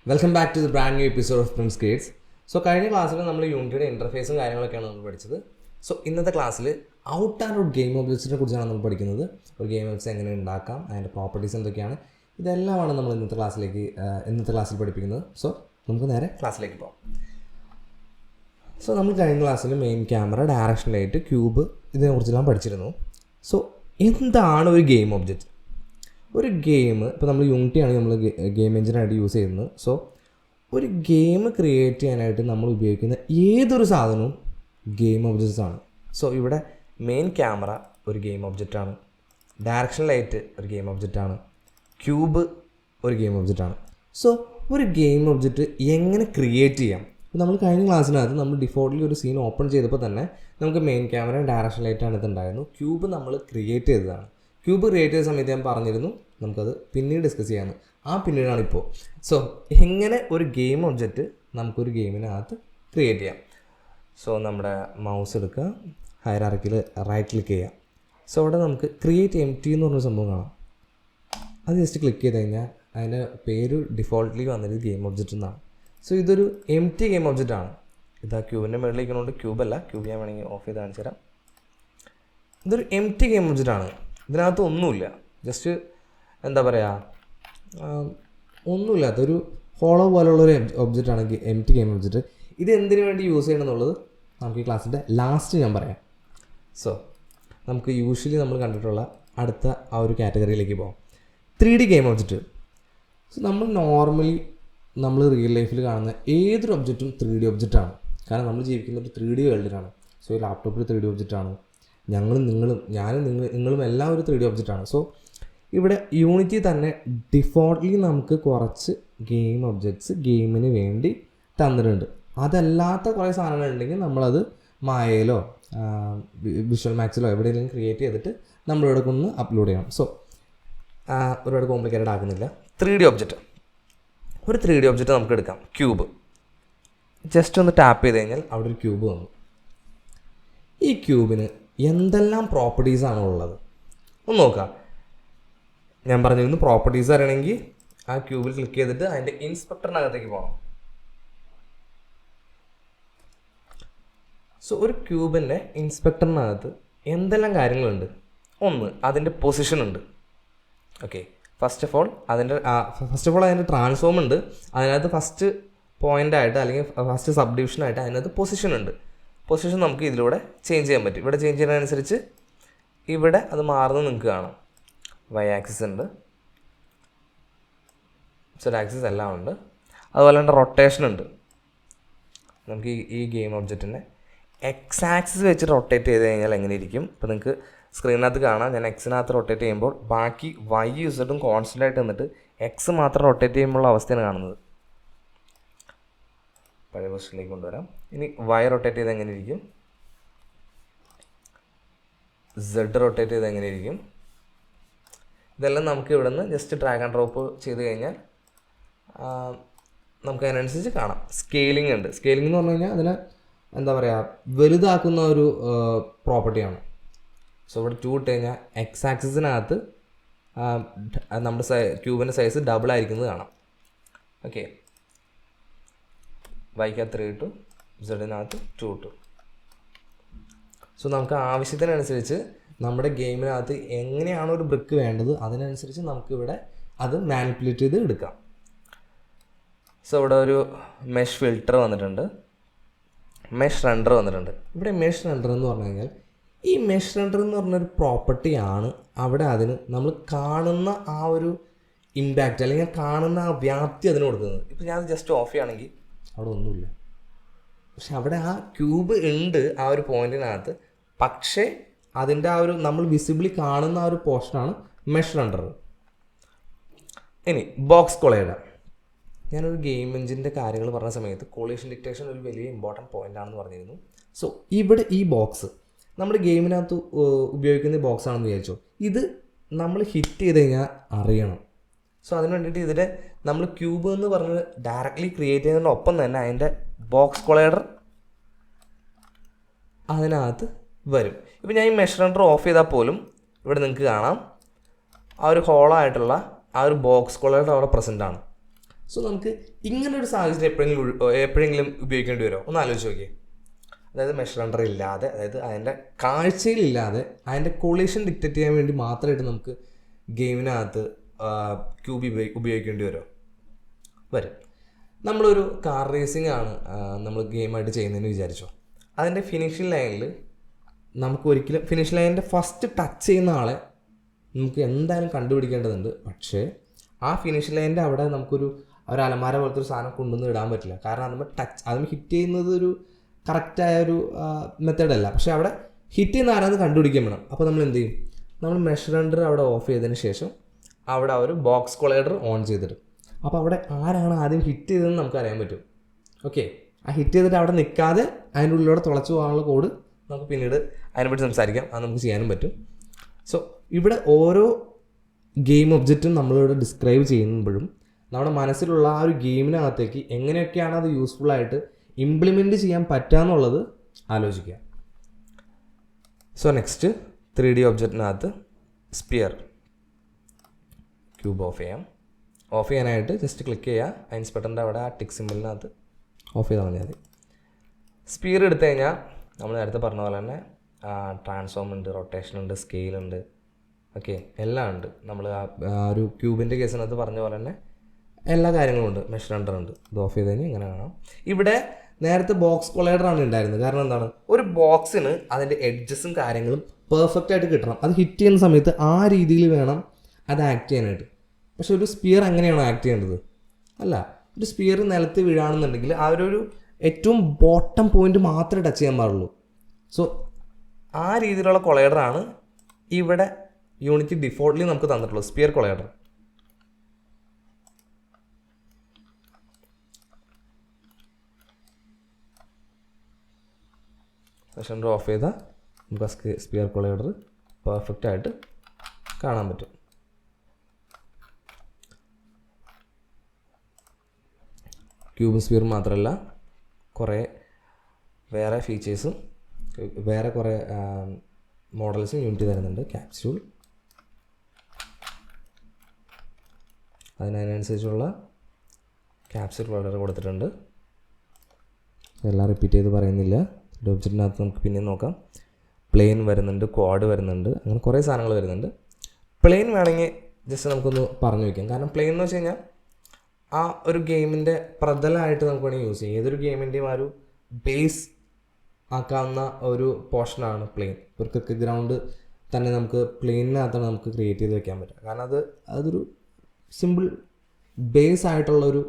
Welcome back to the brand new episode of Prince Creates. So കഴിഞ്ഞ ക്ലാസ്സിൽ നമ്മൾ യൂണിറ്റിയുടെ ഇൻ്റർഫേസും കാര്യങ്ങളൊക്കെയാണ് നമ്മൾ പഠിച്ചത്. സോ ഇന്നത്തെ ക്ലാസ്സിൽ ഔട്ട് ആൻഡ് ഔട്ട് ഗെയിം ഒബ്ജക്ട്സിനെ കുറിച്ചാണ് നമ്മൾ പഠിക്കുന്നത്. ഒരു ഗെയിം ഒബ്ജക്ട്സ് എങ്ങനെ ഉണ്ടാക്കാം, അതിൻ്റെ പ്രോപ്പർട്ടീസ് എന്തൊക്കെയാണ്, ഇതെല്ലാമാണ് നമ്മൾ ഇന്നത്തെ ക്ലാസ്സിൽ പഠിപ്പിക്കുന്നത്. സോ നമുക്ക് നേരെ ക്ലാസ്സിലേക്ക് പോകാം. സോ നമ്മൾ കഴിഞ്ഞ ക്ലാസ്സിൽ main camera, direction light, cube ഇതിനെക്കുറിച്ചെല്ലാം പഠിച്ചിരുന്നു. സോ എന്താണ് ഒരു ഗെയിം ഒബ്ജക്റ്റ്? ഒരു ഗെയിം ഇപ്പോൾ നമ്മൾ യൂണിറ്റിയാണ് നമ്മൾ ഗെയിം എഞ്ചിനായിട്ട് യൂസ് ചെയ്യുന്നത്. സോ ഒരു ഗെയിം ക്രിയേറ്റ് ചെയ്യാനായിട്ട് നമ്മൾ ഉപയോഗിക്കുന്ന ഏതൊരു സാധനവും ഗെയിം ഒബ്ജക്റ്റ്സ് ആണ്. സോ ഇവിടെ മെയിൻ ക്യാമറ ഒരു ഗെയിം ഒബ്ജക്റ്റാണ്, ഡയറക്ഷൻ ലൈറ്റ് ഒരു ഗെയിം ഒബ്ജക്റ്റാണ്, ക്യൂബ് ഒരു ഗെയിം ഒബ്ജക്റ്റാണ്. സോ ഒരു ഗെയിം ഒബ്ജക്റ്റ് എങ്ങനെ ക്രിയേറ്റ് ചെയ്യാം? നമ്മൾ കഴിഞ്ഞ ക്ലാസ്സിനകത്ത് നമ്മൾ ഡിഫോൾട്ട്ലി ഒരു സീൻ ഓപ്പൺ ചെയ്തപ്പോൾ തന്നെ നമുക്ക് മെയിൻ ക്യാമറ, ഡയറക്ഷൻ ലൈറ്റാണ് ഇതുണ്ടായിരുന്നു. ക്യൂബ് നമ്മൾ ക്രിയേറ്റ് ചെയ്തതാണ്. ക്യൂബ് ക്രിയേറ്റ് ചെയ്ത സമയത്ത് ഞാൻ പറഞ്ഞിരുന്നു നമുക്കത് പിന്നീട് ഡിസ്കസ് ചെയ്യാമെന്ന്. പിന്നീടാണ് ഇപ്പോൾ. സോ എങ്ങനെ ഒരു ഗെയിം ഒബ്ജക്റ്റ് നമുക്കൊരു ഗെയിമിനകത്ത് ക്രിയേറ്റ് ചെയ്യാം? സോ നമ്മുടെ മൗസ് എടുക്കുക, ഹൈറാർക്കിയിൽ റൈറ്റ് ക്ലിക്ക് ചെയ്യുക. സോ അവിടെ നമുക്ക് ക്രിയേറ്റ് എം ടി എന്ന് പറഞ്ഞൊരു സംഭവം കാണാം. അത് ജസ്റ്റ് ക്ലിക്ക് ചെയ്ത് കഴിഞ്ഞാൽ അതിൻ്റെ പേര് ഡിഫോൾട്ട്ലി വന്നത് ഗെയിം ഒബ്ജക്റ്റ് എന്നാണ്. സോ ഇതൊരു എം ടി ഗെയിം ഒബ്ജക്റ്റ് ആണ്. ഇതാ ക്യൂബിൻ്റെ മുകളിലിരിക്കുന്നതുകൊണ്ട് ക്യൂബല്ല, ക്യൂബ് ഞാൻ വേണമെങ്കിൽ ഓഫ് ചെയ്ത് കാണിച്ചു തരാം. ഇതൊരു എം ടി ഗെയിം ഒബ്ജക്റ്റ് ആണ്. ഇതിനകത്ത് ഒന്നുമില്ല, ജസ്റ്റ് എന്താ പറയുക, ഒന്നുമില്ലാത്തൊരു ഹോളോ പോലുള്ളൊരു ഒബ്ജക്റ്റാണ് എം ടി ഗെയിം ഒബ്ജക്റ്റ്. ഇത് എന്തിനു വേണ്ടി യൂസ് ചെയ്യണം എന്നുള്ളത് നമുക്ക് ഈ ക്ലാസ്സിൻ്റെ ലാസ്റ്റ് ഞാൻ പറയാം. സോ നമുക്ക് യൂഷ്വലി നമ്മൾ കണ്ടിട്ടുള്ള അടുത്ത ആ ഒരു കാറ്റഗറിയിലേക്ക് പോകാം. 3D game object. സോ നമ്മൾ നോർമലി നമ്മൾ റിയൽ ലൈഫിൽ കാണുന്ന ഏതൊരു ഒബ്ജക്റ്റും 3D ഒബ്ജക്റ്റാണ്. കാരണം നമ്മൾ ജീവിക്കുന്ന ഒരു 3D വേൾഡിലാണ്. സോ ഈ ലാപ്ടോപ്പിൽ 3D ഒബ്ജക്റ്റാണ്. ഞാനും നിങ്ങളും എല്ലാം ഒരു 3D ഒബ്ജക്റ്റാണ്. സോ ഇവിടെ യൂണിറ്റി തന്നെ ഡിഫോൾട്ട്ലി നമുക്ക് കുറച്ച് ഗെയിം ഒബ്ജക്ട്സ് ഗെയിമിന് വേണ്ടി തന്നിട്ടുണ്ട്. അതല്ലാത്ത കുറേ സാധനങ്ങളുണ്ടെങ്കിൽ നമ്മളത് മായയിലോ വിഷ്വൽ മാക്സിലോ എവിടെയെങ്കിലും ക്രിയേറ്റ് ചെയ്തിട്ട് നമ്മളിവിടെ ഒന്ന് അപ്ലോഡ് ചെയ്യണം. സോ ഒരുപാട് കോംപ്ലിക്കേറ്റഡ് ആക്കുന്നില്ല. 3D ഒബ്ജക്റ്റ്, ഒരു 3D ഒബ്ജക്റ്റ് നമുക്ക് എടുക്കാം. ക്യൂബ് ജസ്റ്റ് ഒന്ന് ടാപ്പ് ചെയ്ത് കഴിഞ്ഞാൽ അവിടെ ഒരു ക്യൂബ് വന്നു. ഈ ക്യൂബിന് എന്തെല്ലാം പ്രോപ്പർട്ടീസാണോ ഉള്ളത് ഒന്ന് നോക്കാം. ഞാൻ പറഞ്ഞിരുന്നു പ്രോപ്പർട്ടീസ് അറിയണമെങ്കിൽ ആ ക്യൂബിൽ ക്ലിക്ക് ചെയ്തിട്ട് അതിൻ്റെ ഇൻസ്പെക്ടറിനകത്തേക്ക് പോകണം. സോ ഒരു ക്യൂബിൻ്റെ ഇൻസ്പെക്ടറിനകത്ത് എന്തെല്ലാം കാര്യങ്ങളുണ്ട്? ഒന്ന്, അതിൻ്റെ പൊസിഷൻ ഉണ്ട്. ഓക്കെ, ഫസ്റ്റ് ഓഫ് ഓൾ അതിൻ്റെ ട്രാൻസ്ഫോം ഉണ്ട്. അതിനകത്ത് ഫസ്റ്റ് പോയിൻ്റായിട്ട് അല്ലെങ്കിൽ ഫസ്റ്റ് സബ് ഡിവിഷനായിട്ട് അതിനകത്ത് പൊസിഷൻ ഉണ്ട്. പൊസിഷൻ നമുക്ക് ഇതിലൂടെ ചേഞ്ച് ചെയ്യാൻ പറ്റും. ഇവിടെ ചേഞ്ച് ചെയ്യുന്നതനുസരിച്ച് ഇവിടെ അത് മാറുന്നത് നിങ്ങൾക്ക് കാണാം. വൈ ആക്സിസ് ഉണ്ട്, സെഡ് ആക്സിസ് എല്ലാം ഉണ്ട്. അതുപോലെ തന്നെ റൊട്ടേഷൻ ഉണ്ട്. നമുക്ക് ഈ ഗെയിം ഒബ്ജക്റ്റിനെ എക്സ് ആക്സിസ് വെച്ച് റൊട്ടേറ്റ് ചെയ്ത് കഴിഞ്ഞാൽ എങ്ങനെ ഇരിക്കും? ഇപ്പോൾ നിങ്ങൾക്ക് സ്ക്രീനിനകത്ത് കാണാം. ഞാൻ എക്സിനകത്ത് റൊട്ടേറ്റ് ചെയ്യുമ്പോൾ ബാക്കി വൈ യൂസിട്ടും കോൺസ്റ്റൻ്റ് ആയിട്ട് നിന്നിട്ട് എക്സ് മാത്രം റൊട്ടേറ്റ് ചെയ്യുമ്പോഴുള്ള അവസ്ഥയാണ് കാണുന്നത്. പഴയ പൊസിഷനിലേക്ക് കൊണ്ടുവരാം. ഇനി വൈ റൊട്ടേറ്റ് ചെയ്ത് എങ്ങനെ ഇരിക്കും, സെഡ് റൊട്ടേറ്റ് ചെയ്ത് എങ്ങനെ ഇരിക്കും, ഇതെല്ലാം നമുക്ക് ഇവിടെ നിന്ന് ജസ്റ്റ് ഡ്രാഗ് ആൻഡ് ഡ്രോപ്പ് ചെയ്ത് കഴിഞ്ഞാൽ നമുക്ക് അതിനനുസരിച്ച് കാണാം. സ്കെയിലിംഗ് ഉണ്ട്. സ്കെയിലിംഗ് എന്ന് പറഞ്ഞു കഴിഞ്ഞാൽ അതിനെ എന്താ പറയുക, വലുതാക്കുന്ന ഒരു പ്രോപ്പർട്ടിയാണ്. സോ ഇവിടെ 2 ഇട്ട് കഴിഞ്ഞാൽ എക്സ് ആക്സിസിനകത്ത് നമ്മുടെ ക്യൂബിൻ്റെ സൈസ് ഡബിൾ ആയിരിക്കുന്നത് കാണാം. ഓക്കെ, വൈക്കകത്ത് 3 ഇട്ടു, സെഡിനകത്ത് 2 ഇട്ടു. സോ നമുക്ക് ആവശ്യത്തിനനുസരിച്ച് നമ്മുടെ ഗെയിമിനകത്ത് എങ്ങനെയാണോ ഒരു ബ്രിക്ക് വേണ്ടത് അതിനനുസരിച്ച് നമുക്കിവിടെ അത് മാനിപ്പുലേറ്റ് ചെയ്ത് എടുക്കാം. സോ ഇവിടെ ഒരു മെഷ് ഫിൽറ്റർ വന്നിട്ടുണ്ട്, മെഷ് റെൻഡർ വന്നിട്ടുണ്ട്. ഇവിടെ മെഷ് റെൻഡർ എന്ന് പറഞ്ഞു കഴിഞ്ഞാൽ ഈ മെഷ് റെൻഡർ എന്ന് പറഞ്ഞൊരു പ്രോപ്പർട്ടിയാണ് അവിടെ അതിന് നമ്മൾ കാണുന്ന ആ ഒരു ഇമ്പാക്റ്റ് അല്ലെങ്കിൽ കാണുന്ന ആ വ്യാപ്തി അതിന് കൊടുക്കുന്നത്. ഇപ്പോൾ ഞാൻ ജസ്റ്റ് ഓഫ് ചെയ്യുകയാണെങ്കിൽ അവിടെ ഒന്നുമില്ല, പക്ഷെ അവിടെ ആ ക്യൂബ് ഉണ്ട് ആ ഒരു പോയിന്റിനകത്ത്. പക്ഷേ അതിൻ്റെ ആ ഒരു നമ്മൾ വിസിബിളി കാണുന്ന ആ ഒരു പോർഷനാണ് മെഷ് റെൻഡർ. ഇനി ബോക്സ് കൊളൈഡർ. ഞാനൊരു ഗെയിം എഞ്ചിൻ്റെ കാര്യങ്ങൾ പറഞ്ഞ സമയത്ത് കൊളീഷൻ ഡിറ്റക്ഷൻ ഒരു വലിയ ഇമ്പോർട്ടൻറ്റ് പോയിൻ്റ് ആണെന്ന് പറഞ്ഞിരുന്നു. സോ ഇവിടെ ഈ ബോക്സ് നമ്മുടെ ഗെയിമിനകത്ത് ഉപയോഗിക്കുന്ന ബോക്സ് ആണെന്ന് വിചാരിച്ചോ, ഇത് നമ്മൾ ഹിറ്റ് ചെയ്ത് കഴിഞ്ഞാൽ അറിയണം. സോ അതിന് വേണ്ടിയിട്ട് ഇതിൻ്റെ നമ്മൾ ക്യൂബ് എന്ന് പറഞ്ഞ് ഡയറക്റ്റ്ലി ക്രിയേറ്റ് ചെയ്യുന്നതിനൊപ്പം തന്നെ അതിൻ്റെ ബോക്സ് കൊളൈഡർ അതിനകത്ത് വരും. ഇപ്പോൾ ഞാൻ ഈ മെഷ് റെൻഡർ ഓഫ് ചെയ്താൽ പോലും ഇവിടെ നിങ്ങൾക്ക് കാണാം ആ ഒരു ഹോളായിട്ടുള്ള ആ ഒരു ബോക്സ് കൊളൈഡർ അവിടെ പ്രസൻ്റ് ആണ്. സോ നമുക്ക് ഇങ്ങനൊരു സാഹചര്യം എപ്പോഴെങ്കിലും ഉപയോഗിക്കേണ്ടി വരുമോ? ഒന്ന് ആലോചിച്ച് നോക്കിയേ. അതായത് മെഷ് റണ്ടർ ഇല്ലാതെ, അതായത് അതിൻ്റെ കാഴ്ചയിലില്ലാതെ അതിൻ്റെ കൊളീഷൻ ഡിക്റ്റേറ്റ് ചെയ്യാൻ വേണ്ടി മാത്രമായിട്ട് നമുക്ക് ഗെയിമിനകത്ത് ക്യൂബ് ഉപയോഗിക്കേണ്ടി വരുമോ? വരും. നമ്മളൊരു കാർ റേസിംഗ് ആണ് നമ്മൾ ഗെയിമായിട്ട് ചെയ്യുന്നതെന്ന് വിചാരിച്ചോ. അതിൻ്റെ ഫിനിഷിംഗ് ലൈനിൽ നമുക്ക് ഒരിക്കലും ഫിനിഷ് ലൈനിൻ്റെ ഫസ്റ്റ് ടച്ച് ചെയ്യുന്ന ആളെ നമുക്ക് എന്തായാലും കണ്ടുപിടിക്കേണ്ടതുണ്ട്. പക്ഷേ ആ ഫിനിഷ് ലൈനിൻ്റെ അവിടെ നമുക്കൊരു അലമാര പോലത്തെ ഒരു സാധനം കൊണ്ടുവന്ന് ഇടാൻ പറ്റില്ല. കാരണം അതിന് ഹിറ്റ് ചെയ്യുന്നത് ഒരു കറക്റ്റായ ഒരു മെത്തേഡല്ല. പക്ഷേ അവിടെ ഹിറ്റ് ചെയ്യുന്ന ആരാന്ന് കണ്ടുപിടിക്കാൻ വേണം. അപ്പോൾ നമ്മൾ എന്ത് ചെയ്യും? നമ്മൾ മെഷ് റണ്ടർ അവിടെ ഓഫ് ചെയ്തതിന് ശേഷം അവിടെ ഒരു ബോക്സ് കൊളൈഡർ ഓൺ ചെയ്തിടും. അപ്പോൾ അവിടെ ആരാണ് ആദ്യം ഹിറ്റ് ചെയ്തതെന്ന് നമുക്ക് അറിയാൻ പറ്റും. ഓക്കെ, ആ ഹിറ്റ് ചെയ്തിട്ട് അവിടെ നിൽക്കാതെ അതിൻ്റെ ഉള്ളിലൂടെ തുളച്ചു പോകാനുള്ള കോഡ് നമുക്ക് പിന്നീട് അതിനെപ്പറ്റി സംസാരിക്കാം. അത് നമുക്ക് ചെയ്യാനും പറ്റും. സോ ഇവിടെ ഓരോ ഗെയിം ഒബ്ജക്റ്റും നമ്മളിവിടെ ഡിസ്ക്രൈബ് ചെയ്യുമ്പോഴും നമ്മുടെ മനസ്സിലുള്ള ആ ഒരു ഗെയിമിനകത്തേക്ക് എങ്ങനെയൊക്കെയാണ് അത് യൂസ്ഫുള്ളായിട്ട് ഇംപ്ലിമെൻറ്റ് ചെയ്യാൻ പറ്റുകയെന്നുള്ളത് ആലോചിക്കുക. സോ നെക്സ്റ്റ് 3D ഒബ്ജക്റ്റിനകത്ത് സ്പിയർ ക്യൂബ് ഓഫ് ചെയ്യാനായിട്ട് ജസ്റ്റ് ക്ലിക്ക് ചെയ്യുക. ഇൻസ്പെക്ടറിൻ്റെ അവിടെ ആ ടിക്ക് സിമ്പിളിനകത്ത് ഓഫ് ചെയ്താൽ മതി. സ്പിയർ എടുത്തു കഴിഞ്ഞാൽ നമ്മൾ നേരത്തെ പറഞ്ഞ പോലെ തന്നെ ട്രാൻസ്ഫോം ഉണ്ട്, റൊട്ടേഷൻ ഉണ്ട്, സ്കെയിലുണ്ട്, ഓക്കെ, എല്ലാം ഉണ്ട്. നമ്മൾ ആ ഒരു ക്യൂബിൻ്റെ കേസിനകത്ത് പറഞ്ഞ പോലെ തന്നെ എല്ലാ കാര്യങ്ങളും ഉണ്ട്. മെഷ് റണ്ടർ ഉണ്ട്. ഇത് ഓഫ് ചെയ്ത് കഴിഞ്ഞാൽ ഇങ്ങനെ കാണാം. ഇവിടെ നേരത്തെ ബോക്സ് കൊളൈഡറാണ് ഉണ്ടായിരുന്നത്. കാരണം എന്താണ്? ഒരു ബോക്സിന് അതിൻ്റെ എഡ്ജസും കാര്യങ്ങളും പെർഫെക്റ്റ് ആയിട്ട് കിട്ടണം. അത് ഹിറ്റ് ചെയ്യുന്ന സമയത്ത് ആ രീതിയിൽ വേണം അത് ആക്ട് ചെയ്യാനായിട്ട്. പക്ഷെ ഒരു സ്പിയർ അങ്ങനെയാണോ ആക്ട് ചെയ്യേണ്ടത്? അല്ല. ഒരു സ്പിയർ നിലത്ത് വീഴാണെന്നുണ്ടെങ്കിൽ ആ ഒരു ഏറ്റവും ബോട്ടം പോയിന്റ് മാത്രമേ ടച്ച് ചെയ്യാൻ പാടുള്ളൂ. സോ ആ രീതിയിലുള്ള കൊളൈഡറാണ് ഇവിടെ യൂണിറ്റി ഡിഫോൾട്ട്ലി നമുക്ക് തന്നിട്ടുള്ളൂ, സ്പിയർ കൊളൈഡർ. സെഷൻ ഓഫ് ചെയ്താൽ നമുക്ക് സ്പിയർ കൊളൈഡർ പെർഫെക്റ്റ് ആയിട്ട് കാണാൻ പറ്റും. ക്യൂബ് സ്പിയർ മാത്രമല്ല, കുറേ വേറെ ഫീച്ചേഴ്സും വേറെ കുറേ മോഡൽസും യൂണിറ്റ് തരുന്നുണ്ട്. ക്യാപ്സ്യൂൾ, അതിനനുസരിച്ചുള്ള ക്യാപ്സ്യൂൾ വളരെ കൊടുത്തിട്ടുണ്ട്. എല്ലാം റിപ്പീറ്റ് ചെയ്ത് പറയുന്നില്ല. ഒബ്ജക്റ്റിനകത്ത് നമുക്ക് പിന്നെ നോക്കാം. പ്ലെയിൻ വരുന്നുണ്ട്, ക്വാഡ് വരുന്നുണ്ട്, അങ്ങനെ കുറേ സാധനങ്ങൾ വരുന്നുണ്ട്. പ്ലെയിൻ വേണമെങ്കിൽ ജസ്റ്റ് നമുക്കൊന്ന് പറഞ്ഞു വയ്ക്കാം. കാരണം പ്ലെയിൻ എന്ന് വെച്ച് കഴിഞ്ഞാൽ ആ ഒരു ഗെയിമിൻ്റെ പ്രതലമായിട്ട് നമുക്ക് വേണമെങ്കിൽ യൂസ് ചെയ്യാം. ഏതൊരു ഗെയിമിൻ്റെയും ആ ഒരു ബേസ് ആക്കാവുന്ന ഒരു പോർഷനാണ് പ്ലെയിൻ. ഒരു ക്രിക്കറ്റ് ഗ്രൗണ്ട് തന്നെ നമുക്ക് പ്ലെയിനിനകത്താണ് നമുക്ക് ക്രിയേറ്റ് ചെയ്ത് വെക്കാൻ പറ്റുക. കാരണം അതൊരു സിമ്പിൾ ബേസ് ആയിട്ടുള്ളൊരു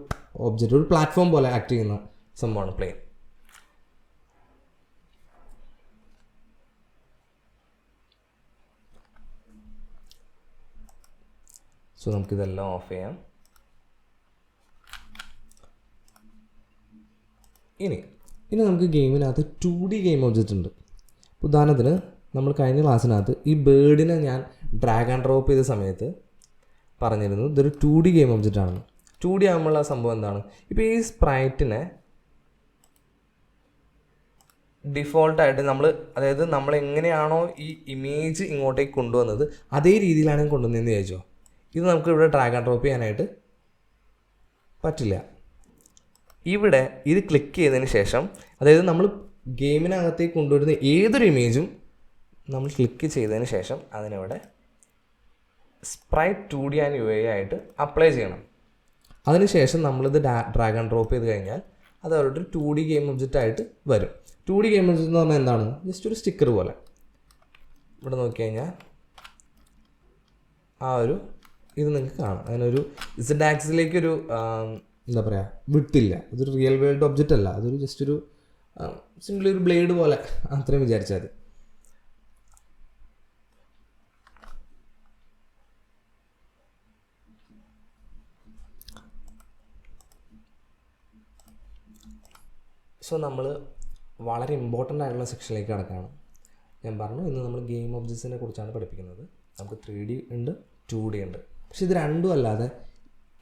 ഒബ്ജക്റ്റ്, ഒരു പ്ലാറ്റ്ഫോം പോലെ ആക്ട് ചെയ്യുന്ന സംഭവമാണ് പ്ലെയിൻ. സോ നമുക്കിതെല്ലാം ഓഫ് ചെയ്യാം. ഇനി നമുക്ക് ഗെയിമിനകത്ത് 2D ഗെയിം ഒബ്ജക്റ്റ് ഉണ്ട്. ഉദാഹരണത്തിന് നമ്മൾ കഴിഞ്ഞ ക്ലാസ്സിനകത്ത് ഈ ബേർഡിനെ ഞാൻ ഡ്രാഗ് ആൻഡ് ഡ്രോപ്പ് ചെയ്ത സമയത്ത് പറഞ്ഞിരുന്നു ഇതൊരു 2D ഗെയിം ഒബ്ജക്റ്റ് ആണെന്ന്. 2D ആകുമ്പോഴുള്ള സംഭവം എന്താണ്? ഇപ്പോൾ ഈ സ്പ്രൈറ്റിനെ ഡിഫോൾട്ടായിട്ട് അതായത് നമ്മൾ എങ്ങനെയാണോ ഈ ഇമേജ് ഇങ്ങോട്ടേക്ക് കൊണ്ടുവന്നത് അതേ രീതിയിലാണ് കൊണ്ടുവന്നതെന്ന് ചോദിച്ചോ. ഇത് നമുക്ക് ഇവിടെ ഡ്രാഗ് ആൻഡ് ഡ്രോപ്പ് ചെയ്യാനായിട്ട് പറ്റില്ല. ഇവിടെ ഇത് ക്ലിക്ക് ചെയ്തതിന് ശേഷം, അതായത് നമ്മൾ ഗെയിമിനകത്തേക്ക് കൊണ്ടുവരുന്ന ഏതൊരു ഇമേജും നമ്മൾ ക്ലിക്ക് ചെയ്തതിന് ശേഷം അതിനിവിടെ സ്പ്രൈറ്റ് 2D ആൻഡ് UI ആയിട്ട് അപ്ലൈ ചെയ്യണം. അതിനുശേഷം നമ്മളിത് ഡ്രാഗ് ആൻഡ് ഡ്രോപ്പ് ചെയ്ത് കഴിഞ്ഞാൽ അത് അവരുടെ 2D ഗെയിം ഒബ്ജക്റ്റ് ആയിട്ട് വരും. 2D ഗെയിം ഒബ്ജക്റ്റ് എന്ന് പറഞ്ഞാൽ എന്താണ്? ജസ്റ്റ് ഒരു സ്റ്റിക്കർ പോലെ. ഇവിടെ നോക്കി കഴിഞ്ഞാൽ ആ ഒരു ഇത് നിങ്ങൾക്ക് കാണാം. അതിനൊരു Z ആക്സിലേക്കൊരു എന്താ പറയുക, വിട്ടില്ല. ഇതൊരു റിയൽ വേൾഡ് ഒബ്ജക്റ്റ് അല്ല. അതൊരു ജസ്റ്റ് ഒരു സിംപിളി ഒരു ബ്ലേഡ് പോലെ അത്രയും വിചാരിച്ചാൽ മതി. സോ നമ്മൾ വളരെ ഇമ്പോർട്ടൻ്റ് ആയിട്ടുള്ള സെക്ഷനിലേക്ക് കടക്കുകയാണ്. ഞാൻ പറഞ്ഞു ഇന്ന് നമ്മൾ ഗെയിം ഒബ്ജക്ട്സിനെ കുറിച്ചാണ് പഠിപ്പിക്കുന്നത്. നമുക്ക് 3D ഉണ്ട്, 2D ഉണ്ട്. പക്ഷെ ഇത് രണ്ടും അല്ലാതെ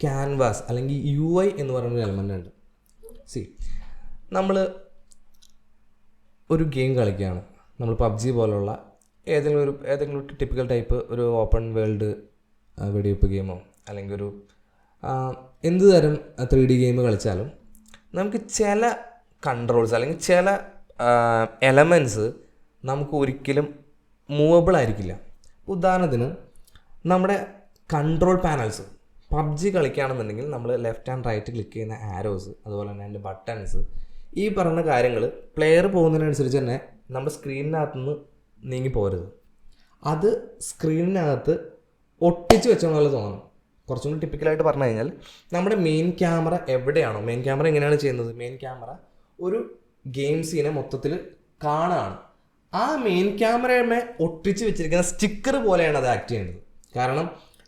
ക്യാൻവാസ് അല്ലെങ്കിൽ UI എന്ന് പറയുന്നൊരു എലമെൻ്റ് ഉണ്ട്. നമ്മൾ ഒരു ഗെയിം കളിക്കുകയാണ്. നമ്മൾ PUBG പോലുള്ള ഏതെങ്കിലും ഒരു ടിപ്പിക്കൽ ടൈപ്പ് ഒരു ഓപ്പൺ വേൾഡ് വെടിവെപ്പ് ഗെയിമോ അല്ലെങ്കിൽ ഒരു എന്ത് തരം 3D ഗെയിം കളിച്ചാലും നമുക്ക് ചില കൺട്രോൾസ് അല്ലെങ്കിൽ ചില എലമെൻറ്റ്സ് നമുക്ക് ഒരിക്കലും മൂവബിൾ ആയിരിക്കില്ല. ഉദാഹരണത്തിന് നമ്മുടെ കൺട്രോൾ പാനൽസ് പബ്ജി കളിക്കുകയാണെന്നുണ്ടെങ്കിൽ നമ്മൾ ലെഫ്റ്റ് ആൻഡ് റൈറ്റ് ക്ലിക്ക് ചെയ്യുന്ന ആരോസ്, അതുപോലെ തന്നെ അതിൻ്റെ ബട്ടൺസ്, ഈ പറഞ്ഞ കാര്യങ്ങൾ പ്ലെയർ പോകുന്നതിനനുസരിച്ച് തന്നെ നമ്മുടെ സ്ക്രീനിനകത്തുനിന്ന് നീങ്ങി പോരുത്. അത് സ്ക്രീനിനകത്ത് ഒട്ടിച്ച് വെച്ച പോലെ തോന്നണം. കുറച്ചും കൂടി ടിപ്പിക്കലായിട്ട് പറഞ്ഞു കഴിഞ്ഞാൽ നമ്മുടെ മെയിൻ ക്യാമറ എവിടെയാണോ, മെയിൻ ക്യാമറ എങ്ങനെയാണ് ചെയ്യുന്നത്, മെയിൻ ക്യാമറ ഒരു ഗെയിം സീനെ മൊത്തത്തിൽ കാണുകയാണ്. ആ മെയിൻ ക്യാമറയെ ഒട്ടിച്ച് വെച്ചിരിക്കുന്ന സ്റ്റിക്കർ പോലെയാണ് അത് ആക്ട് ചെയ്യുന്നത്. കാരണം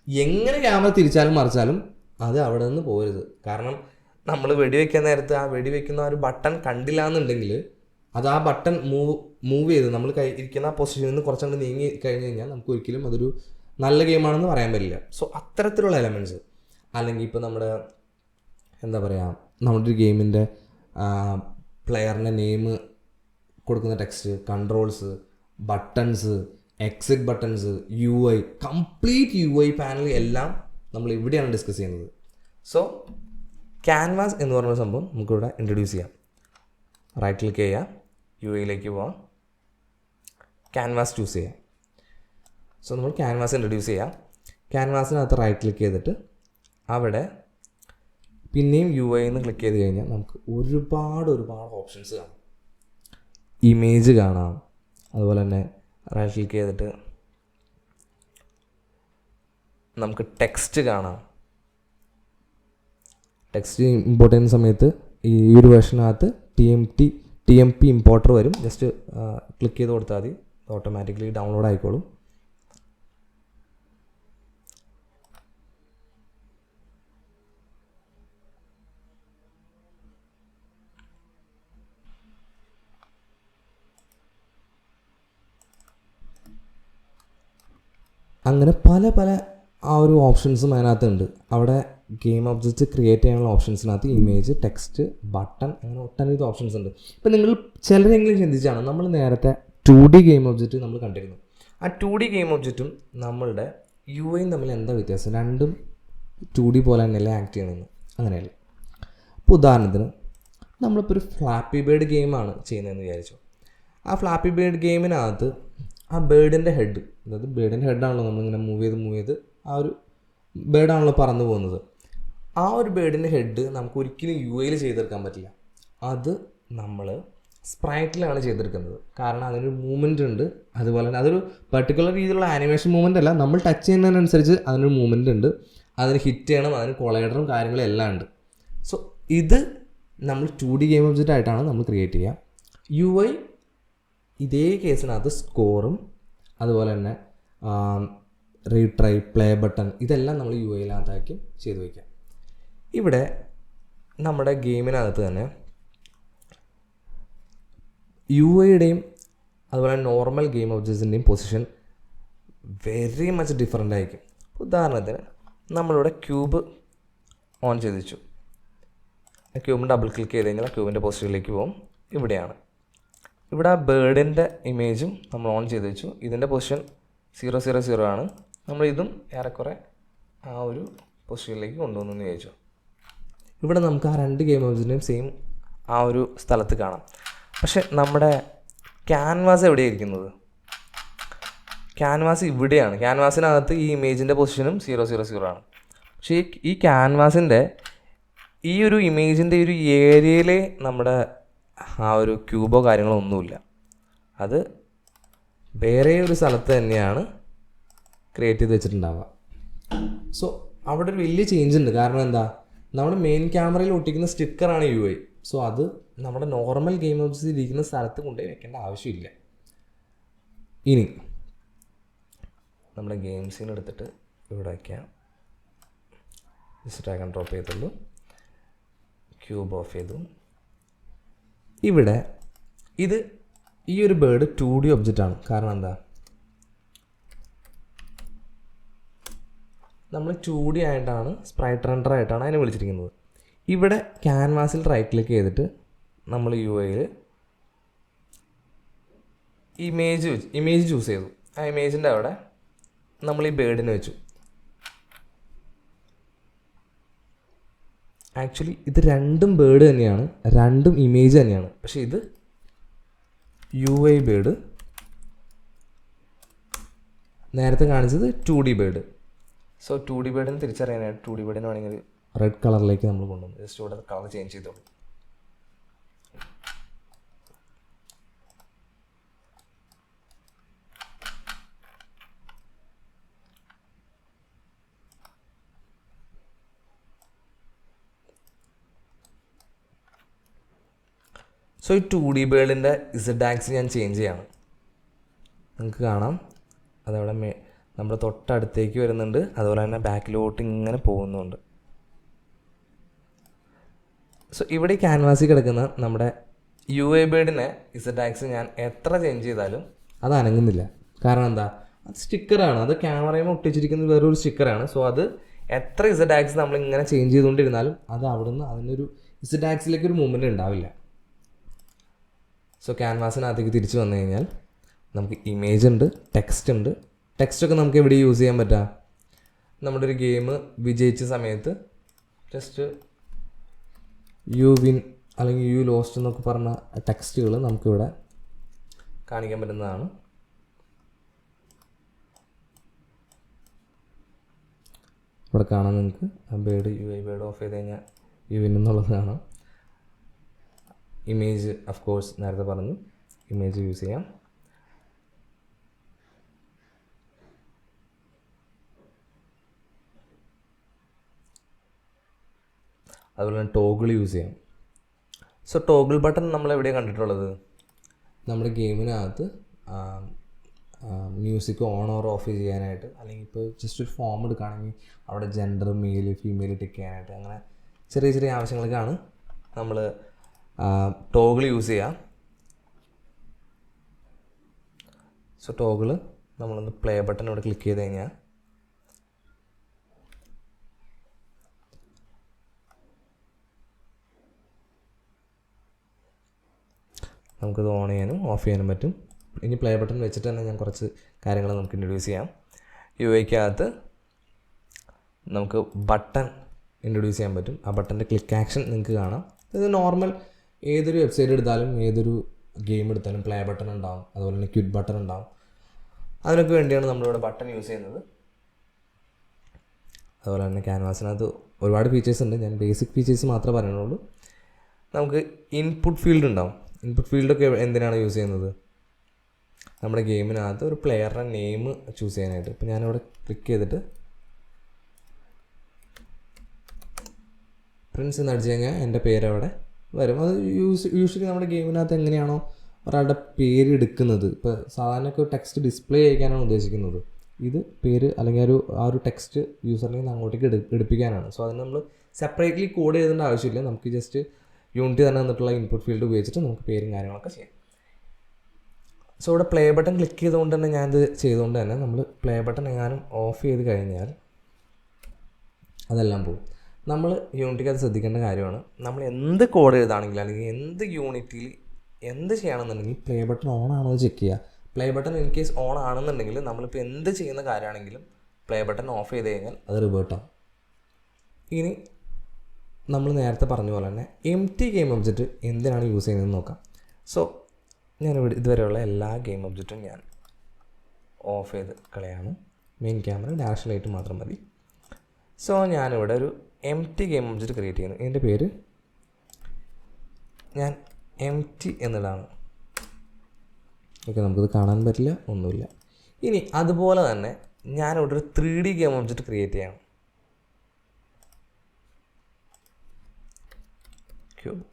എങ്ങനെ ക്യാമറ തിരിച്ചാലും മറിച്ചാലും അത് അവിടെ നിന്ന് പോരുത്. കാരണം നമ്മൾ വെടിവെക്കുന്ന നേരത്ത് ആ വെടിവെക്കുന്ന ഒരു ബട്ടൺ കണ്ടില്ല എന്നുണ്ടെങ്കിൽ അത് ആ ബട്ടൺ മൂവ് ചെയ്ത് നമ്മൾ ഇരിക്കുന്ന ആ പൊസിഷനിൽ നിന്ന് കുറച്ചുകൊണ്ട് നീങ്ങി കഴിഞ്ഞ് കഴിഞ്ഞാൽ നമുക്ക് ഒരിക്കലും അതൊരു നല്ല ഗെയിമാണെന്ന് പറയാൻ പറ്റില്ല. സോ അത്തരത്തിലുള്ള എലമെൻറ്റ്സ്, അല്ലെങ്കിൽ ഇപ്പോൾ നമ്മുടെ എന്താ പറയുക, നമ്മുടെ ഒരു ഗെയിമിൻ്റെ പ്ലെയറിൻ്റെ നെയിം കൊടുക്കുന്ന text, controls, buttons, exit buttons, UI, complete UI panel എല്ലാം നമ്മൾ ഇവിടെയാണ് ഡിസ്കസ് ചെയ്യുന്നത്. സോ ക്യാൻവാസ് എന്ന് പറഞ്ഞ സംഭവം നമുക്കിവിടെ ഇൻട്രൊഡ്യൂസ് ചെയ്യാം. റൈറ്റ് ക്ലിക്ക് ചെയ്യുക, UIയിലേക്ക് പോവാം, ക്യാൻവാസ് ചൂസ് ചെയ്യാം. സോ നമ്മൾ ക്യാൻവാസ് ഇൻട്രൊഡ്യൂസ് ചെയ്യാം. ക്യാൻവാസിനകത്ത് റൈറ്റ് ക്ലിക്ക് ചെയ്തിട്ട് അവിടെ പിന്നെയും UI എന്ന് ക്ലിക്ക് ചെയ്ത് കഴിഞ്ഞാൽ നമുക്ക് ഒരുപാട് ഓപ്ഷൻസ് കാണാം. ഇമേജ് കാണാം, അതുപോലെ തന്നെ റൈറ്റ് ക്ലിക്ക് ചെയ്തിട്ട് നമുക്ക് ടെക്സ്റ്റ് കാണാം. ടെക്സ്റ്റ് ഇമ്പോർട്ട് ചെയ്യുന്ന സമയത്ത് ഈ ഒരു വേർഷനകത്ത് TMP ഇമ്പോർട്ടർ വരും. ജസ്റ്റ് ക്ലിക്ക് ചെയ്ത് കൊടുത്താൽ മതി, ഓട്ടോമാറ്റിക്കലി ഡൗൺലോഡ് ആയിക്കോളും. അങ്ങനെ പല ആ ഒരു ഓപ്ഷൻസും അതിനകത്തുണ്ട്. അവിടെ ഗെയിം ഒബ്ജക്റ്റ് ക്രിയേറ്റ് ചെയ്യാനുള്ള ഓപ്ഷൻസിനകത്ത് ഇമേജ്, ടെക്സ്റ്റ്, ബട്ടൺ, അങ്ങനെ ഒട്ടനവധി ഓപ്ഷൻസ് ഉണ്ട്. ഇപ്പം നിങ്ങൾ ചിലരെങ്കിലും ചിന്തിച്ചാണ്, നമ്മൾ നേരത്തെ 2D ഗെയിം ഒബ്ജക്റ്റ് നമ്മൾ കണ്ടിരുന്നു. ആ 2D ഗെയിം ഒബ്ജക്റ്റും നമ്മളുടെ UIയും തമ്മിൽ എന്താ വ്യത്യാസം? രണ്ടും 2D പോലെ തന്നെയല്ലേ ആക്ട് ചെയ്യണമെന്ന്? അങ്ങനെയല്ല. ഇപ്പോൾ ഉദാഹരണത്തിന് നമ്മളിപ്പോൾ ഒരു ഫ്ലാപ്പി ബേർഡ് ഗെയിമാണ് ചെയ്യുന്നതെന്ന് വിചാരിച്ചു. ആ ഫ്ലാപ്പി ബേർഡ് ഗെയിമിനകത്ത് ആ ബേർഡിൻ്റെ ഹെഡ്, അതായത് ബേർഡിൻ്റെ ഹെഡാണല്ലോ നമ്മളിങ്ങനെ മൂവ് ചെയ്ത് ആ ഒരു ബേർഡാണല്ലോ പറന്നു പോകുന്നത്. ആ ഒരു ബേർഡിൻ്റെ ഹെഡ് നമുക്ക് ഒരിക്കലും UIയിൽ ചെയ്തെടുക്കാൻ പറ്റില്ല. അത് നമ്മൾ സ്പ്രൈറ്റിലാണ് ചെയ്തെടുക്കുന്നത്. കാരണം അതിനൊരു മൂവ്മെൻ്റ് ഉണ്ട്. അതുപോലെ തന്നെ അതൊരു പെർട്ടിക്കുലർ രീതിയിലുള്ള ആനിമേഷൻ മൂവ്മെൻ്റ് അല്ല, നമ്മൾ ടച്ച് ചെയ്യുന്നതിനനുസരിച്ച് അതിനൊരു മൂവ്മെൻ്റ് ഉണ്ട്. അതിന് ഹിറ്റ് ചെയ്യണം, അതിന് കൊളൈഡറും കാര്യങ്ങളും എല്ലാം ഉണ്ട്. സോ ഇത് നമ്മൾ 2D ഗെയിം ഒബ്ജക്റ്റ് ആയിട്ടാണ് നമ്മൾ ക്രിയേറ്റ് ചെയ്യുക. UI ഇതേ കേസിനകത്ത് സ്കോറും അതുപോലെ തന്നെ റീട്രൈ, പ്ലേ ബട്ടൺ, ഇതെല്ലാം നമ്മൾ UIയിനകത്താക്കി ചെയ്ത് വയ്ക്കാം. ഇവിടെ നമ്മുടെ ഗെയിമിനകത്ത് തന്നെ UIയുടെയും അതുപോലെ നോർമൽ ഗെയിം ഒബ്ജക്ട്സിൻ്റെയും പൊസിഷൻ വെരി മച്ച് ഡിഫറൻ്റ് ആയിരിക്കും. ഉദാഹരണത്തിന് നമ്മളിവിടെ ക്യൂബ് ഓൺ ചെയ്ത് വെച്ചു. ക്യൂബിന് ഡബിൾ ക്ലിക്ക് ചെയ്ത് കഴിഞ്ഞാൽ ക്യൂബിൻ്റെ പൊസിഷനിലേക്ക് പോകും. ഇവിടെയാണ്. ഇവിടെ ആ ബേർഡിൻ്റെ ഇമേജും നമ്മൾ ഓൺ ചെയ്ത് വെച്ചു. ഇതിൻ്റെ പൊസിഷൻ 000 ആണ്. നമ്മളിതും ഏറെക്കുറെ ആ ഒരു പൊസിഷനിലേക്ക് കൊണ്ടുവന്നു വിചാരിച്ചു. ഇവിടെ നമുക്ക് ആ രണ്ട് ഗെയിം ഒബ്ജക്റ്റിൻ്റെയും സെയിം ആ ഒരു സ്ഥലത്ത് കാണാം. പക്ഷെ നമ്മുടെ ക്യാൻവാസ് എവിടെയാണ് ഇരിക്കുന്നത്? ക്യാൻവാസ് ഇവിടെയാണ്. ക്യാൻവാസിനകത്ത് ഈ ഇമേജിൻ്റെ പൊസിഷനും 000 ആണ്. പക്ഷേ ഈ ക്യാൻവാസിൻ്റെ ഈ ഒരു ഇമേജിൻ്റെ ഒരു ഏരിയയിലെ നമ്മുടെ ആ ഒരു ക്യൂബോ കാര്യങ്ങളോ ഒന്നുമില്ല. അത് വേറെ ഒരു സ്ഥലത്ത് തന്നെയാണ് ക്രിയേറ്റ് ചെയ്ത് വെച്ചിട്ടുണ്ടാവുക. സോ അവിടെ ഒരു വലിയ ചേഞ്ച് ഉണ്ട്. കാരണം എന്താ, നമ്മുടെ മെയിൻ ക്യാമറയിൽ ഒട്ടിക്കുന്ന സ്റ്റിക്കറാണ് UI. സോ അത് നമ്മുടെ നോർമൽ ഗെയിം ഒബ്ജക്ട്സിൽ ഇരിക്കുന്ന സ്ഥലത്ത് കൊണ്ടുപോയി വെക്കേണ്ട ആവശ്യമില്ല. ഇനി നമ്മുടെ ഗെയിംസിന് എടുത്തിട്ട് ഇവിടെ വയ്ക്കാം. ജസ്റ്റ് ഡ്രാഗ് ആൻഡ് ഡ്രോപ്പ് ചെയ്തുള്ളൂ. ക്യൂബ് ഓഫ് ചെയ്തു. ഇവിടെ ഈ ഒരു ബേർഡ് 2D ഒബ്ജക്റ്റാണ്. കാരണം എന്താ, നമ്മൾ 2D ആയിട്ടാണ്, സ്പ്രൈറ്റ് റെൻഡർ ആയിട്ടാണ് അതിനെ വിളിച്ചിരിക്കുന്നത്. ഇവിടെ ക്യാൻവാസിൽ റൈറ്റ് ക്ലിക്ക് ചെയ്തിട്ട് നമ്മൾ UIയിൽ ഇമേജ് ചൂസ് ചെയ്തു. ആ ഇമേജിൻ്റെ അവിടെ നമ്മൾ ഈ ബേർഡിനെ വെച്ചു. ആക്ച്വലി ഇത് രണ്ടും ബേർഡ് തന്നെയാണ്, രണ്ടും ഇമേജ് തന്നെയാണ്. പക്ഷേ ഇത് UI ബേർഡ്, നേരത്തെ കാണിച്ചത് 2D bird. So 2D ബേർഡിന് തിരിച്ചറിയാനായിട്ട് 2D ബേർഡിന് വേണമെങ്കിൽ റെഡ് കളറിലേക്ക് നമ്മൾ കൊണ്ടുവന്നു. ജസ്റ്റ് ഇവിടെ കളർ ചേഞ്ച് ചെയ്തോളൂ. സോ ഈ 2D ബേർഡിൻ്റെ ഇസഡ് ആക്സിസ് ഞാൻ ചേഞ്ച് ചെയ്യണം. നിങ്ങൾക്ക് കാണാം അതവിടെ നമ്മുടെ തൊട്ടടുത്തേക്ക് വരുന്നുണ്ട്, അതുപോലെ തന്നെ ബാക്കിലോട്ട് ഇങ്ങനെ പോകുന്നുണ്ട്. സോ ഇവിടെ ഈ ക്യാൻവാസിൽ കിടക്കുന്ന നമ്മുടെ UI ബേർഡിനെ ഇസഡ് ആക്സിസ് ഞാൻ എത്ര ചേഞ്ച് ചെയ്താലും അത് അനങ്ങുന്നില്ല. കാരണം എന്താ, അത് സ്റ്റിക്കറാണ്, അത് ക്യാമറയിൽ ഒട്ടിച്ചിരിക്കുന്നത് വേറൊരു സ്റ്റിക്കറാണ്. സോ അത് എത്ര ഇസഡ് ആക്സിസ് നമ്മൾ ഇങ്ങനെ ചേഞ്ച് ചെയ്തുകൊണ്ടിരുന്നാലും അത് അവിടുന്ന് അതിനൊരു ഇസഡ് ആക്സിലേക്ക് ഒരു മൂവ്മെൻറ്റ് ഉണ്ടാവില്ല. സോ ക്യാൻവാസിനകത്തേക്ക് തിരിച്ച് വന്നു കഴിഞ്ഞാൽ നമുക്ക് ഇമേജ് ഉണ്ട്, ടെക്സ്റ്റ് ഉണ്ട്. ടെക്സ്റ്റൊക്കെ നമുക്ക് എവിടെ യൂസ് ചെയ്യാൻ പറ്റാം? നമ്മുടെ ഒരു ഗെയിം വിജയിച്ച സമയത്ത് ജസ്റ്റ് യു വിൻ അല്ലെങ്കിൽ യു ലോസ്റ്റ് എന്നൊക്കെ പറഞ്ഞ ടെക്സ്റ്റുകൾ നമുക്കിവിടെ കാണിക്കാൻ പറ്റുന്നതാണ്. ഇവിടെ കാണാൻ നിങ്ങൾക്ക് ബേർഡ് UI ബേർഡ് ഓഫ് ചെയ്ത് കഴിഞ്ഞാൽ യു വിൻ എന്നുള്ളത് കാണാം. ഇമേജ് ഓഫ് കോഴ്സ് നേരത്തെ പറഞ്ഞു, ഇമേജ് യൂസ് ചെയ്യാം. അതുപോലെ തന്നെ ടോഗിൾ യൂസ് ചെയ്യാം. സോ ടോഗിൾ ബട്ടൺ നമ്മൾ എവിടെയാണ് കണ്ടിട്ടുള്ളത്? നമ്മുടെ ഗെയിമിനകത്ത് മ്യൂസിക് ഓൺ ഓർ ഓഫ് ചെയ്യാനായിട്ട്, അല്ലെങ്കിൽ ഇപ്പോൾ ജസ്റ്റ് ഒരു ഫോം എടുക്കുകയാണെങ്കിൽ അവിടെ ജെൻഡർ മെയിൽ ഫീമെയിൽ ടിക്ക് ചെയ്യാനായിട്ട്, അങ്ങനെ ചെറിയ ചെറിയ ആവശ്യങ്ങൾക്കാണ് നമ്മൾ ടോഗിൾ യൂസ് ചെയ്യുക. സോ ടോഗിൾ നമ്മളൊന്ന് പ്ലേ ബട്ടൺ ഇവിടെ ക്ലിക്ക് ചെയ്ത് കഴിഞ്ഞാൽ നമുക്കത് ഓൺ ചെയ്യാനും ഓഫ് ചെയ്യാനും പറ്റും. ഇനി പ്ലേ ബട്ടൺ വെച്ചിട്ട് തന്നെ ഞാൻ കുറച്ച് കാര്യങ്ങൾ നമുക്ക് ഇൻട്രൊഡ്യൂസ് ചെയ്യാം. UIക്കകത്ത് നമുക്ക് ബട്ടൺ ഇൻട്രൊഡ്യൂസ് ചെയ്യാൻ പറ്റും. ആ ബട്ടൻ്റെ ക്ലിക്ക് ആക്ഷൻ നിങ്ങൾക്ക് കാണാം. ഇത് നോർമൽ ഏതൊരു വെബ്സൈറ്റ് എടുത്താലും ഏതൊരു ഗെയിം എടുത്താലും പ്ലേ ബട്ടൺ ഉണ്ടാവും, അതുപോലെ തന്നെ ക്വിറ്റ് ബട്ടൺ ഉണ്ടാവും. അതിനൊക്കെ വേണ്ടിയാണ് നമ്മളിവിടെ ബട്ടൺ യൂസ് ചെയ്യുന്നത്. അതുപോലെ തന്നെ ക്യാൻവാസിനകത്ത് ഒരുപാട് ഫീച്ചേഴ്സ് ഉണ്ട്, ഞാൻ ബേസിക് ഫീച്ചേഴ്സ് മാത്രമേ പറയുന്നുള്ളൂ. നമുക്ക് ഇൻപുട്ട് ഫീൽഡ് ഉണ്ടാവും. ഇൻപുട്ട് ഫീൽഡൊക്കെ എന്തിനാണ് യൂസ് ചെയ്യുന്നത്? നമ്മുടെ ഗെയിമിനകത്ത് ഒരു പ്ലെയറുടെ നെയിം ചൂസ് ചെയ്യാനായിട്ട്. ഇപ്പോൾ ഞാനിവിടെ ക്ലിക്ക് ചെയ്തിട്ട് പ്രിൻസ് എന്ന് അടിച്ചു കഴിഞ്ഞാൽ എൻ്റെ പേരവിടെ വരും. അത് യൂഷ്വലി നമ്മുടെ ഗെയിമിനകത്ത് എങ്ങനെയാണോ ഒരാളുടെ പേര് എടുക്കുന്നത്, ഇപ്പോൾ സാധാരണയൊക്കെ ടെക്സ്റ്റ് ഡിസ്പ്ലേ ചെയ്യിക്കാനാണ് ഉദ്ദേശിക്കുന്നത്. ഇത് പേര് അല്ലെങ്കിൽ ആ ഒരു ടെക്സ്റ്റ് യൂസറിനെ അങ്ങോട്ടേക്ക് എടുപ്പിക്കാനാണ്. സോ അതിന് നമ്മൾ സെപ്പറേറ്റ്ലി കോഡ് ചെയ്തേണ്ട ആവശ്യമില്ല. നമുക്ക് ജസ്റ്റ് യൂണിറ്റി തന്നെ വന്നിട്ടുള്ള ഇൻപുട്ട് ഫീൽഡ് ഉപയോഗിച്ചിട്ട് നമുക്ക് പേരും കാര്യങ്ങളൊക്കെ ചെയ്യാം. സോ ഇവിടെ പ്ലേ ബട്ടൺ ക്ലിക്ക് ചെയ്തുകൊണ്ട് തന്നെ ഞാനിത് ചെയ്തുകൊണ്ട് തന്നെ നമ്മൾ പ്ലേ ബട്ടൺ എങ്ങാനും ഓഫ് ചെയ്ത് കഴിഞ്ഞാൽ അതെല്ലാം പോകും. നമ്മൾ യൂണിറ്റിക്ക് അത് ശ്രദ്ധിക്കേണ്ട കാര്യമാണ്. നമ്മൾ എന്ത് കോഡ് എഴുതാണെങ്കിലും അല്ലെങ്കിൽ എന്ത് യൂണിറ്റിയിൽ എന്ത് ചെയ്യണമെന്നുണ്ടെങ്കിൽ പ്ലേ ബട്ടൺ ഓൺ ആണോ എന്ന് ചെക്ക് ചെയ്യുക. Play button in case on ആണെന്നുണ്ടെങ്കിൽ നമ്മളിപ്പോൾ എന്ത് ചെയ്യുന്ന കാര്യമാണെങ്കിലും പ്ലേ ബട്ടൺ ഓഫ് ചെയ്ത് കഴിഞ്ഞാൽ അത് റിവേർട്ടാവും. ഇനി നമ്മൾ നേരത്തെ പറഞ്ഞ പോലെ തന്നെ എംപ്റ്റി ഗെയിം ഒബ്ജക്റ്റ് എന്തിനാണ് യൂസ് ചെയ്യുന്നതെന്ന് നോക്കാം. സോ ഞാനിവിടെ ഇതുവരെയുള്ള എല്ലാ ഗെയിം ഒബ്ജക്റ്റും ഞാൻ ഓഫ് ചെയ്ത് കളയാണ്. മെയിൻ ക്യാമറ ഡാഷ് ലൈറ്റ് മാത്രം മതി. സോ ഞാനിവിടെ ഒരു എംപ്റ്റി ഗെയിം ഒബ്ജക്റ്റ് ക്രിയേറ്റ് ചെയ്യുന്നു. ഇതിൻ്റെ പേര് ഞാൻ എംപ്റ്റി എന്നതാണ്. ഓക്കെ, നമുക്കിത് കാണാൻ പറ്റില്ല, ഒന്നുമില്ല. ഇനി അതുപോലെ തന്നെ ഞാനിവിടെ ഒരു 3D ഗെയിം ഒബ്ജക്റ്റ് ക്രിയേറ്റ് ചെയ്യണം. ക്യൂബ്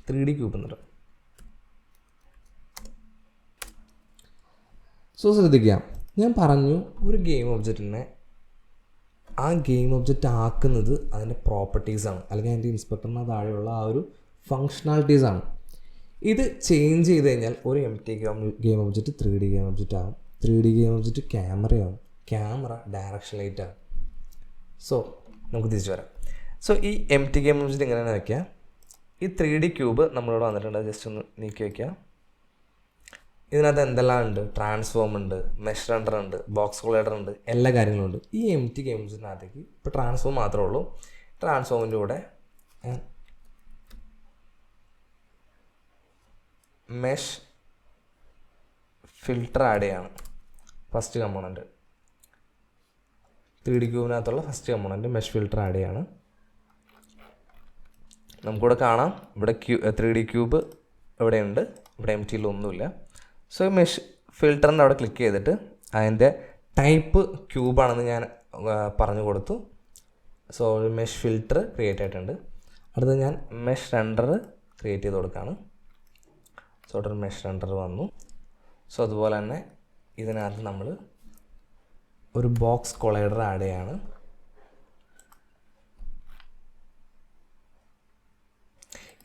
3D ക്യൂബ് എന്നിട്ട്. സോ ശ്രദ്ധിക്കുക, ഞാൻ പറഞ്ഞു ഒരു ഗെയിം ഒബ്ജക്റ്റിനെ ആ ഗെയിം ഒബ്ജക്റ്റ് ആക്കുന്നത് അതിൻ്റെ പ്രോപ്പർട്ടീസാണ്, അല്ലെങ്കിൽ അതിൻ്റെ ഇൻസ്പെക്ടറിന് താഴെയുള്ള ആ ഒരു ഫങ്ഷണാലിറ്റീസാണ്. ഇത് ചേഞ്ച് ചെയ്ത് കഴിഞ്ഞാൽ ഒരു empty game object 3D game object ആകും. 3D ഗെയിം ഒബ്ജക്റ്റ് ക്യാമറയാവും. ക്യാമറ ഡയറക്ഷൻ ലൈറ്റ് ആകും. സോ നമുക്ക് തിരിച്ചു വരാം. സോ ഈ എംപ്റ്റി ഗെയിം ഒബ്ജക്റ്റ് എങ്ങനെയാണ് വയ്ക്കുക? ഈ 3D ക്യൂബ് നമ്മളിവിടെ വന്നിട്ടുണ്ട്, ജസ്റ്റ് ഒന്ന് നീക്കി വയ്ക്കുക. ഇതിനകത്ത് എന്തെല്ലാം ഉണ്ട്? ട്രാൻസ്ഫോം ഉണ്ട്, മെഷ് റെൻഡർ ഉണ്ട്, ബോക്സ് കൊളൈഡർ ഉണ്ട്, എല്ലാ കാര്യങ്ങളും ഉണ്ട്. ഈ MT ഗെയിം ഒബ്ജക്റ്റിനകത്തേക്ക് ഇപ്പോൾ ട്രാൻസ്ഫോം മാത്രമേ ഉള്ളൂ. ട്രാൻസ്ഫോമിൻ്റെ കൂടെ മെഷ് ഫിൽട്ടർ ആഡ് ചെയ്യാണ്. ഫസ്റ്റ് കമ്പോണൻറ്റ് 3D ക്യൂബിനകത്തുള്ള first component mesh filter add ചെയ്യാണ്. നമുക്കിവിടെ കാണാം, ഇവിടെ 3D ക്യൂബ് ഇവിടെയുണ്ട്, ഇവിടെ MTയിലൊന്നുമില്ല. സോ മെഷ് ഫിൽട്ടറിൻ്റെ അവിടെ ക്ലിക്ക് ചെയ്തിട്ട് അതിൻ്റെ ടൈപ്പ് ക്യൂബാണെന്ന് ഞാൻ പറഞ്ഞു കൊടുത്തു. സോ ഒരു മെഷ് ഫിൽട്ടർ ക്രിയേറ്റ് ആയിട്ടുണ്ട്. അടുത്ത് ഞാൻ മെഷ് റെൻഡർ ക്രിയേറ്റ് ചെയ്ത് കൊടുക്കുകയാണ്. സോ ഒരു മെഷ് റെൻഡർ വന്നു. സോ അതുപോലെ തന്നെ ഇതിനകത്ത് നമ്മൾ ഒരു ബോക്സ് കൊളൈഡർ ആഡ് ചെയ്യാണ്.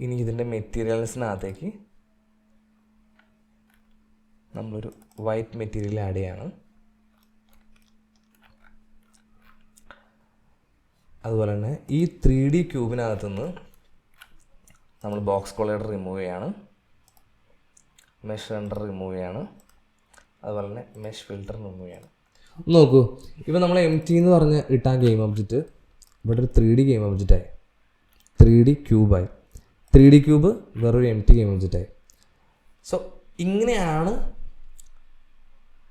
ഇനി ഇതിൻ്റെ മെറ്റീരിയൽസിനകത്തേക്ക് നമ്മളൊരു വൈറ്റ് മെറ്റീരിയൽ ആഡ് ചെയ്യാണ്. അതുപോലെ തന്നെ ഈ 3D ക്യൂബിനകത്തുനിന്ന് നമ്മൾ ബോക്സ് കൊളൈഡർ റിമൂവ് ചെയ്യാണ്, മെഷ് റെൻഡർ റിമൂവ് ചെയ്യാണ്, അതുപോലെ തന്നെ മെഷ് ഫിൽട്ടർ റിമൂവ് ചെയ്യാണ്. നോക്കൂ, ഇപ്പോൾ നമ്മൾ MT എന്ന് പറഞ്ഞ് ഇട്ടാൻ ഗെയിം ഒബ്ജക്റ്റ് ഇവിടെ ഒരു 3D ഗെയിം ഒബ്ജക്റ്റായി, 3D ക്യൂബായി. 3D ക്യൂബ് വേറൊരു MT ഗെയിം ഒബ്ജക്റ്റായി. സോ ഇങ്ങനെയാണ്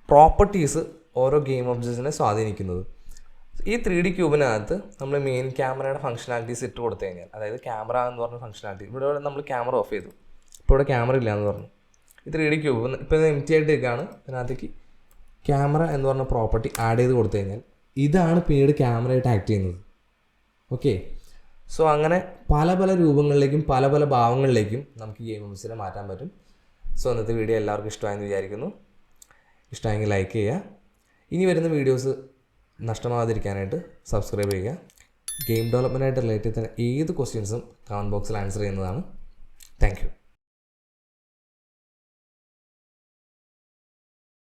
പ്രോപ്പർട്ടീസ് ഓരോ ഗെയിം ഒബ്ജക്റ്റിനെ സ്വാധീനിക്കുന്നത്. ഈ 3D ക്യൂബിനകത്ത് നമ്മൾ മെയിൻ ക്യാമറയുടെ ഫംഗ്ഷനാലിറ്റീസ് ഇട്ട് കൊടുത്തു കഴിഞ്ഞാൽ, അതായത് ക്യാമറ എന്ന് പറഞ്ഞ ഫംഗ്ഷനാലിറ്റി, ഇവിടെ നമ്മൾ ക്യാമറ ഓഫ് ചെയ്തു, ഇപ്പോൾ ഇവിടെ ക്യാമറ ഇല്ല എന്ന് പറഞ്ഞു. ഈ 3D ക്യൂബ് ഇപ്പോൾ ഇത് MT ആയിട്ട് ഇരിക്കുകയാണ്. ഇതിനകത്തേക്ക് ക്യാമറ എന്ന് പറഞ്ഞ പ്രോപ്പർട്ടി ആഡ് ചെയ്ത് കൊടുത്തു കഴിഞ്ഞാൽ ഇതാണ് പിന്നീട് ക്യാമറയായിട്ട് ആക്ട് ചെയ്യുന്നത്. ഓക്കെ, സോ അങ്ങനെ പല പല രൂപങ്ങളിലേക്കും പല പല ഭാവങ്ങളിലേക്കും നമുക്ക് ഈ ഗെയിം ഒബ്ജക്റ്റിനെ മാറ്റാൻ പറ്റും. സോ ഇന്നത്തെ വീഡിയോ എല്ലാവർക്കും ഇഷ്ടമായെന്ന് വിചാരിക്കുന്നു. ഇഷ്ടമായെങ്കിൽ ലൈക്ക് ചെയ്യുക. ഇനി വരുന്ന വീഡിയോസ് നഷ്ടമാകാതിരിക്കാനായിട്ട് സബ്സ്ക്രൈബ് ചെയ്യുക. ഗെയിം ഡെവലപ്മെൻറ്റായിട്ട് റിലേറ്റഡ് തന്നെ ഏത് ക്വസ്റ്റ്യൻസും കമൻറ്റ് ബോക്സിൽ ആൻസർ ചെയ്യുന്നതാണ്. Thank you.